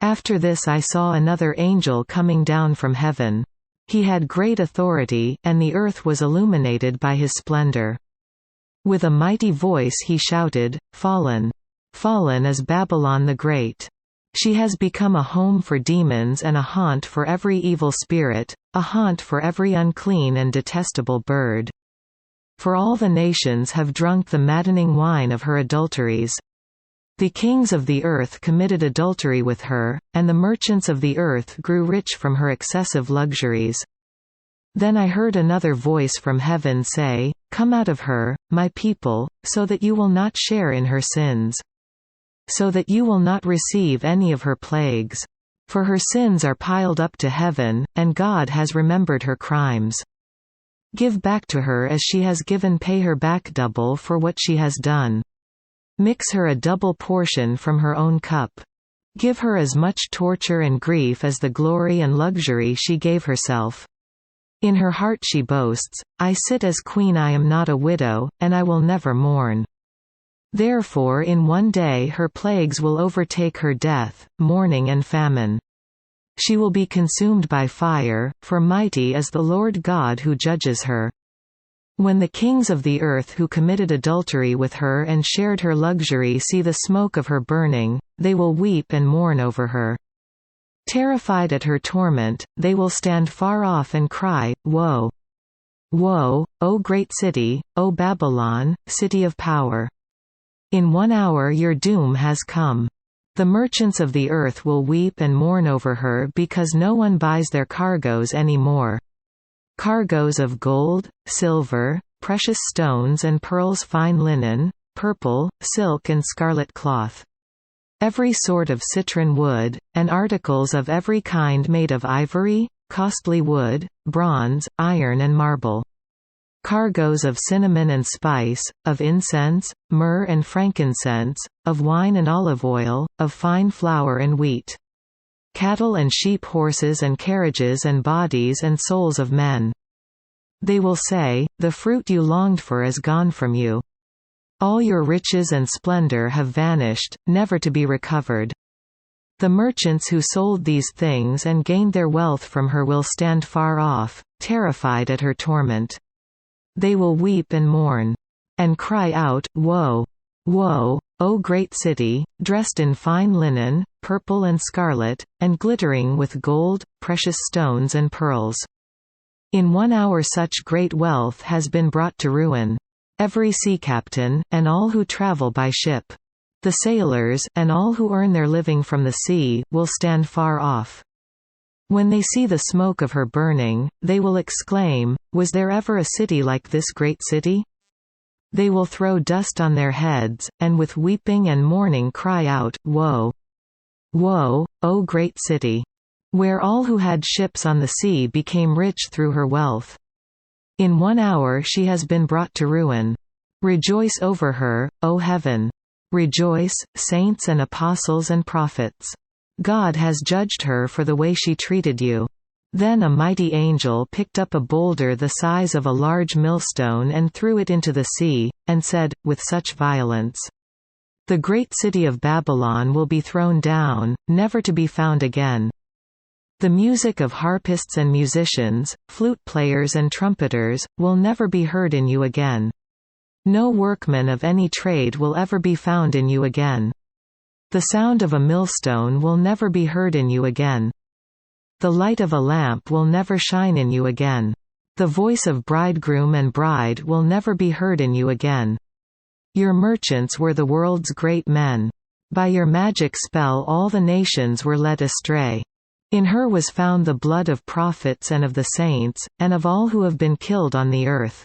After this I saw another angel coming down from heaven. He had great authority, and the earth was illuminated by his splendor. With a mighty voice he shouted, "Fallen! Fallen is Babylon the Great! She has become a home for demons and a haunt for every evil spirit, a haunt for every unclean and detestable bird. For all the nations have drunk the maddening wine of her adulteries. The kings of the earth committed adultery with her, and the merchants of the earth grew rich from her excessive luxuries." Then I heard another voice from heaven say, "Come out of her, my people, so that you will not share in her sins. So that you will not receive any of her plagues. For her sins are piled up to heaven, and God has remembered her crimes. Give back to her as she has given, pay her back double for what she has done. Mix her a double portion from her own cup. Give her as much torture and grief as the glory and luxury she gave herself. In her heart she boasts, 'I sit as queen, I am not a widow, and I will never mourn.' Therefore in one day her plagues will overtake her, death, mourning and famine. She will be consumed by fire, for mighty is the Lord God who judges her. When the kings of the earth who committed adultery with her and shared her luxury see the smoke of her burning, they will weep and mourn over her. Terrified at her torment, they will stand far off and cry, 'Woe! Woe, O great city, O Babylon, city of power! In 1 hour your doom has come. The merchants of the earth will weep and mourn over her because no one buys their cargoes any more. Cargoes of gold, silver, precious stones and pearls, fine linen, purple, silk and scarlet cloth. Every sort of citron wood, and articles of every kind made of ivory, costly wood, bronze, iron and marble. Cargoes of cinnamon and spice, of incense, myrrh and frankincense, of wine and olive oil, of fine flour and wheat. Cattle and sheep, horses and carriages and bodies and souls of men. They will say, 'The fruit you longed for is gone from you. All your riches and splendor have vanished, never to be recovered.' The merchants who sold these things and gained their wealth from her will stand far off, terrified at her torment. They will weep and mourn. And cry out, 'Woe! Woe, O great city, dressed in fine linen, purple and scarlet, and glittering with gold, precious stones and pearls. In 1 hour such great wealth has been brought to ruin. Every sea captain, and all who travel by ship. The sailors, and all who earn their living from the sea, will stand far off. When they see the smoke of her burning, they will exclaim, 'Was there ever a city like this great city?' They will throw dust on their heads, and with weeping and mourning cry out, 'Woe! Woe, O great city! Where all who had ships on the sea became rich through her wealth. In 1 hour she has been brought to ruin. Rejoice over her, O heaven! Rejoice, saints and apostles and prophets! God has judged her for the way she treated you.' Then a mighty angel picked up a boulder the size of a large millstone and threw it into the sea, and said, with such violence, 'The great city of Babylon will be thrown down, never to be found again. The music of harpists and musicians, flute players and trumpeters, will never be heard in you again. No workman of any trade will ever be found in you again. The sound of a millstone will never be heard in you again. The light of a lamp will never shine in you again. The voice of bridegroom and bride will never be heard in you again. Your merchants were the world's great men. By your magic spell all the nations were led astray. In her was found the blood of prophets and of the saints, and of all who have been killed on the earth.